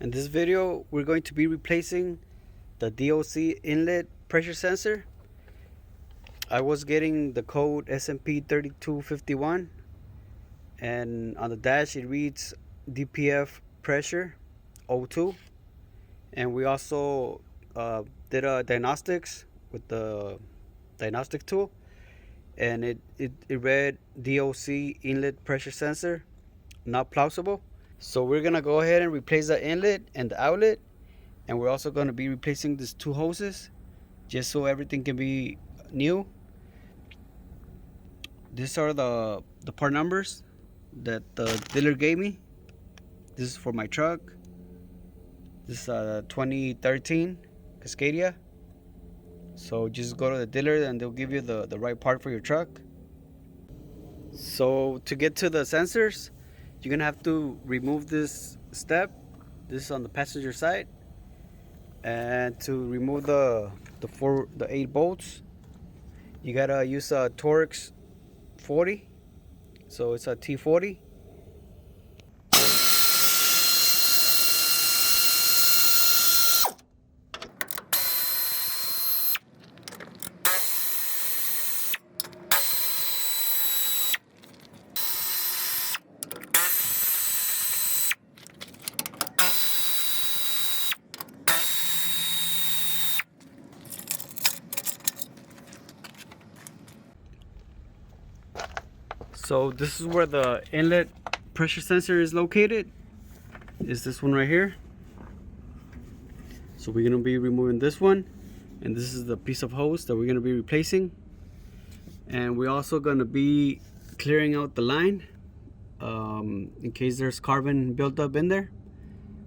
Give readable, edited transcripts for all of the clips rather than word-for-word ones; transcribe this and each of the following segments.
In this video, we're going to be replacing the DOC Inlet pressure sensor. I was getting the code SMP 3251, and on the dash it reads DPF pressure 02. And we also did a diagnostics with the diagnostic tool, and it read DOC Inlet pressure sensor not plausible. So we're gonna go ahead and replace the inlet and the outlet, and we're also gonna be replacing these two hoses just so everything can be new. These are the part numbers that the dealer gave me. This is for my truck. This is a 2013 Cascadia. So just go to the dealer and they'll give you the right part for your truck. So to get to the sensors, you're gonna have to remove this step. This is on the passenger side, and to remove the 8 bolts, you gotta use a Torx 40. So it's a T40. So this is where the inlet pressure sensor is located. Is this one right here. So we're gonna be removing this one, and this is the piece of hose that we're gonna be replacing. And we're also gonna be clearing out the line in case there's carbon built up in there.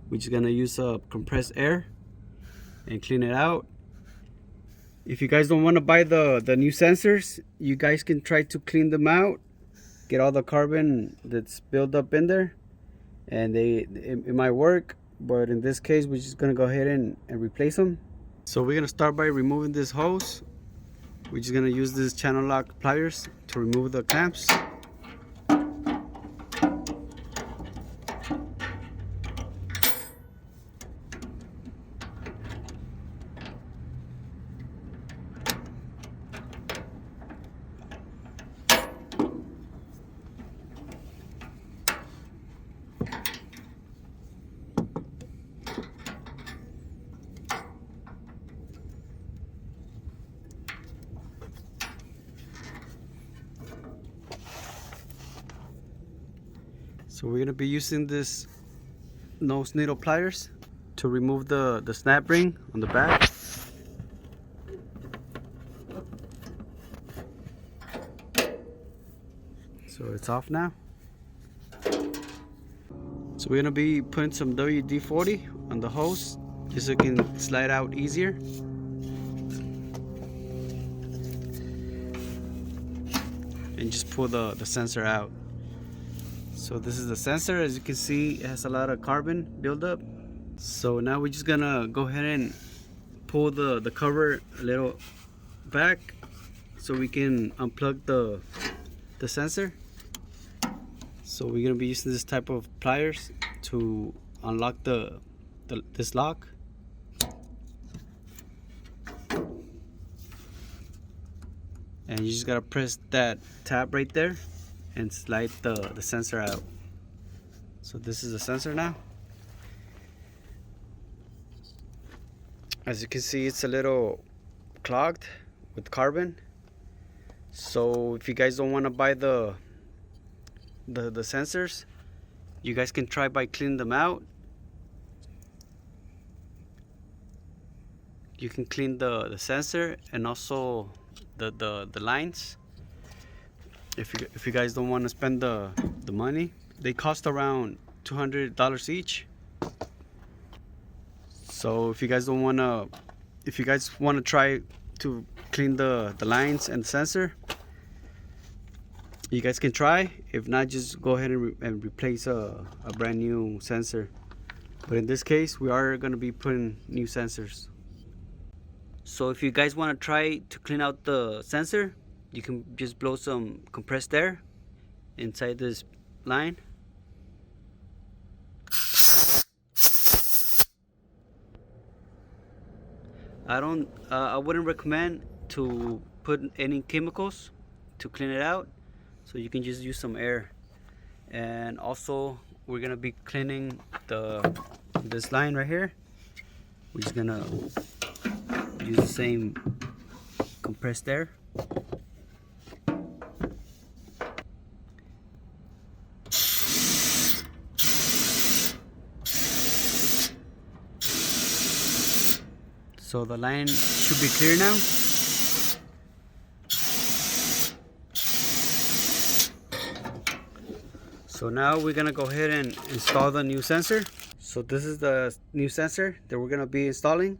We're just gonna use compressed air and clean it out. If you guys don't want to buy the new sensors, you guys can try to clean them out, get all the carbon that's built up in there, and it might work. But in this case, we're just gonna go ahead and replace them. So we're gonna start by removing this hose. We're just gonna use this channel lock pliers to remove the clamps. So we're gonna be using this nose needle pliers to remove the snap ring on the back. So it's off now. So we're gonna be putting some WD-40 on the hose just so it can slide out easier. And just pull the sensor out. So this is the sensor. As you can see, it has a lot of carbon buildup. So now we're just gonna go ahead and pull the cover a little back so we can unplug the sensor. So we're gonna be using this type of pliers to unlock this lock. And you just gotta press that tab right there and slide the sensor out. So this is the sensor now. As you can see, it's a little clogged with carbon. So if you guys don't want to buy the sensors, you guys can try by cleaning them out. You can clean the sensor and also the lines. If you guys don't want to spend the money, they cost around $200 each. So if you guys want to try to clean the lines and the sensor, you guys can try. If not, just go ahead and replace a brand new sensor. But in this case, we are going to be putting new sensors. So if you guys want to try to clean out the sensor, you can just blow some compressed air inside this line. I wouldn't recommend to put any chemicals to clean it out, so you can just use some air. And also we're gonna be cleaning this line right here. We're just gonna use the same compressed air. So the line should be clear now. So now we're gonna go ahead and install the new sensor. So this is the new sensor that we're gonna be installing.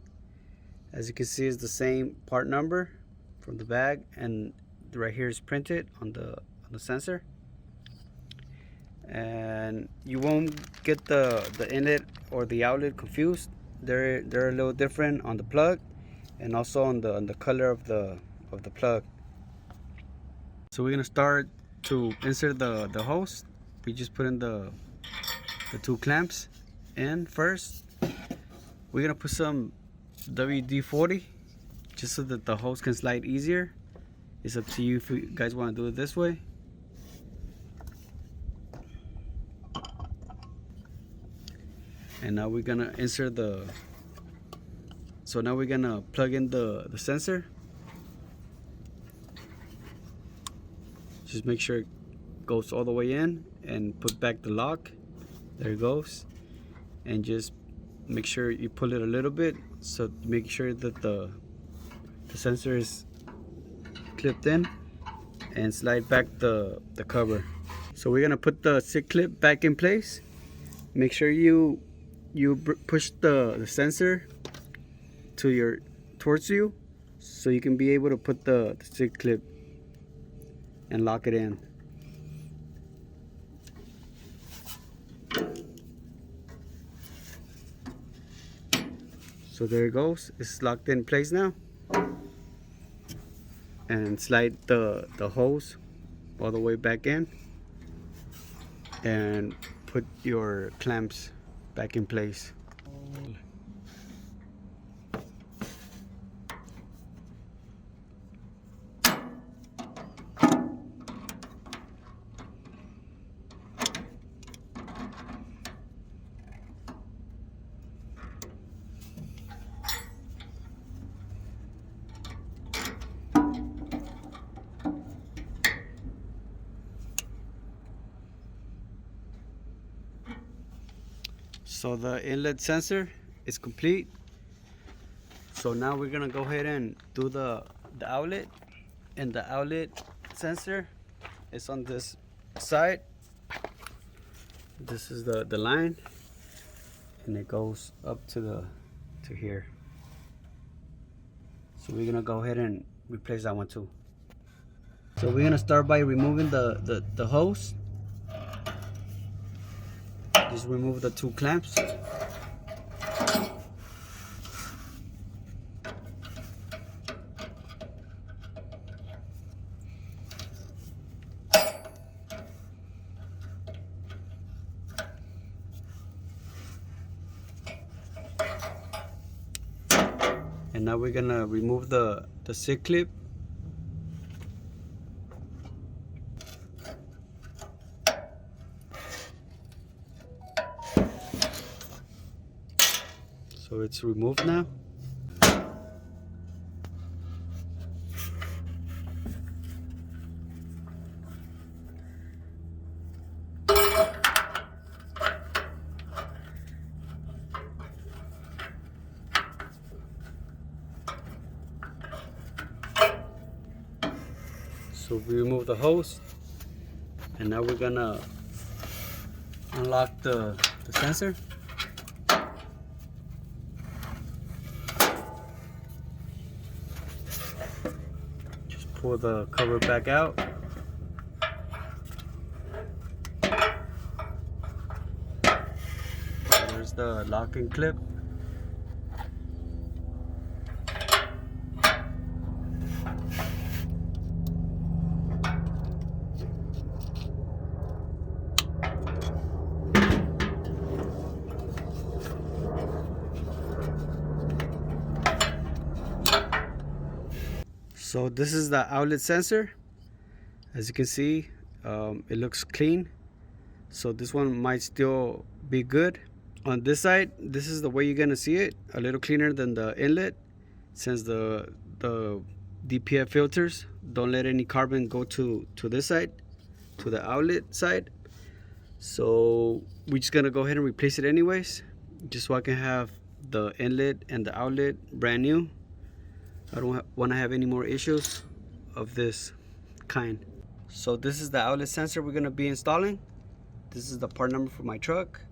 As you can see, it's the same part number from the bag, and right here is printed on the sensor. And you won't get the inlet or the outlet confused. They're a little different on the plug and also on the color of the plug. So we're gonna start to insert the hose. We just put in the two clamps in first. We're gonna put some WD-40 just so that the hose can slide easier. It's up to you if you guys want to do it this way. And now we're gonna insert so now we're gonna plug in the sensor. Just make sure it goes all the way in, and put back the lock. There it goes. And just make sure you pull it a little bit, so make sure that the sensor is clipped in, and slide back the cover. So we're gonna put the SIG clip back in place. Make sure you push the sensor towards you, so you can be able to put the SIG clip and lock it in. So there it goes, it's locked in place now. And slide the hose all the way back in, and put your clamps back in place. So the inlet sensor is complete. So now we're gonna go ahead and do the outlet. And the outlet sensor is on this side. This is the line, and it goes up to here. So we're gonna go ahead and replace that one too. So we're gonna start by removing the hose. Just remove the two clamps. And now we're gonna remove the SIG clip. So it's removed now. So we remove the hose, and now we're gonna unlock the sensor. Just pull the cover back out. There's the locking clip. So this is the outlet sensor. As you can see, it looks clean, so this one might still be good. On this side, this is the way you're gonna see it, a little cleaner than the inlet, since the DPF filters don't let any carbon go to this side, to the outlet side. So we're just gonna go ahead and replace it anyways, just so I can have the inlet and the outlet brand new. I don't want to have any more issues of this kind. So this is the outlet sensor we're gonna be installing. This is the part number for my truck.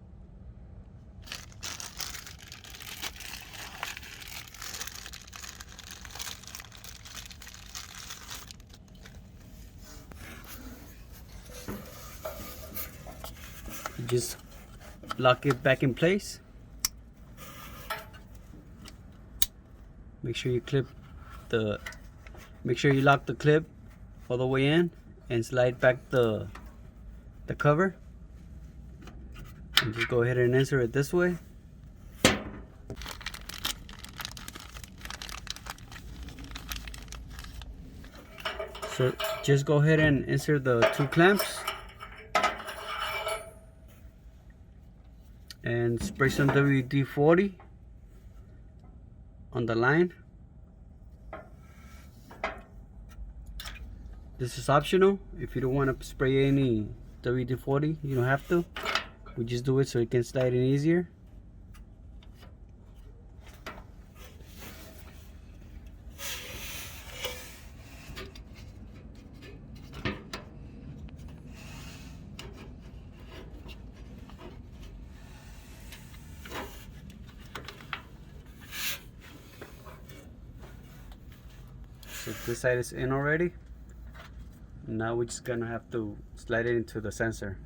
You just lock it back in place. Make sure you lock the clip all the way in and slide back the cover. And just go ahead and insert it this way. So just go ahead and insert the 2 clamps and spray some WD-40 on the line. This is optional. If you don't want to spray any WD-40, you don't have to. We just do it so it can slide in easier. So this side is in already. Now we're just gonna have to slide it into the sensor.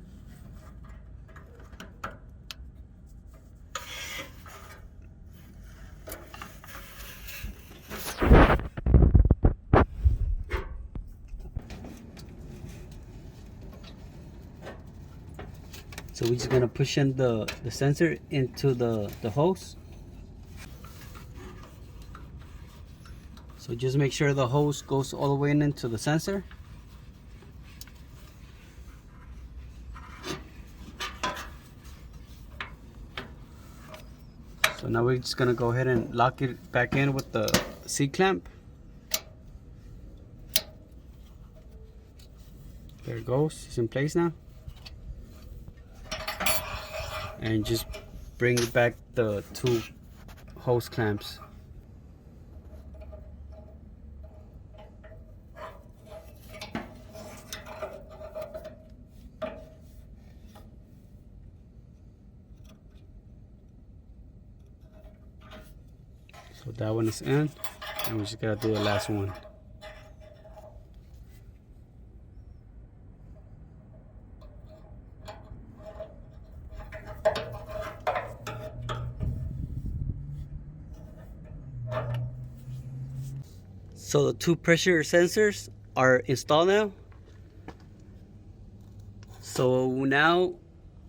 So we're just gonna push in the sensor into the hose. So just make sure the hose goes all the way into the sensor. So now we're just gonna go ahead and lock it back in with the C-clamp. There it goes, it's in place now. And just bring back the 2 hose clamps. So that one is in, and we just gotta do the last one. So the 2 pressure sensors are installed now. So now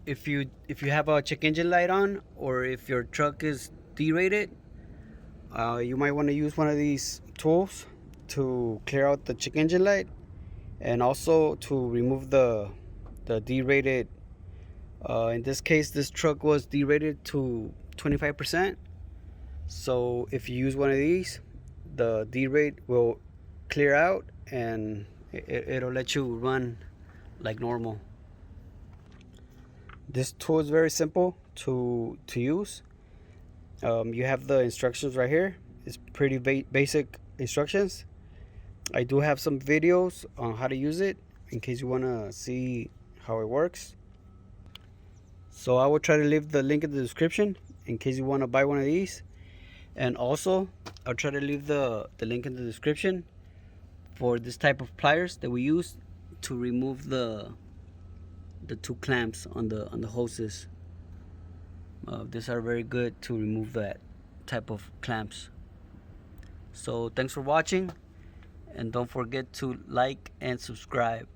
if you have a check engine light on, or if your truck is derated, you might want to use one of these tools to clear out the check engine light, and also to remove the derated. In this case, this truck was derated to 25%. So if you use one of these, the derate will clear out and it'll let you run like normal. This tool is very simple to use. You have the instructions right here. It's pretty basic instructions. I do have some videos on how to use it in case you want to see how it works. So I will try to leave the link in the description in case you want to buy one of these. And also I'll try to leave the link in the description for this type of pliers that we use to remove the 2 clamps on the hoses. These are very good to remove that type of clamps. So thanks for watching, and don't forget to like and subscribe.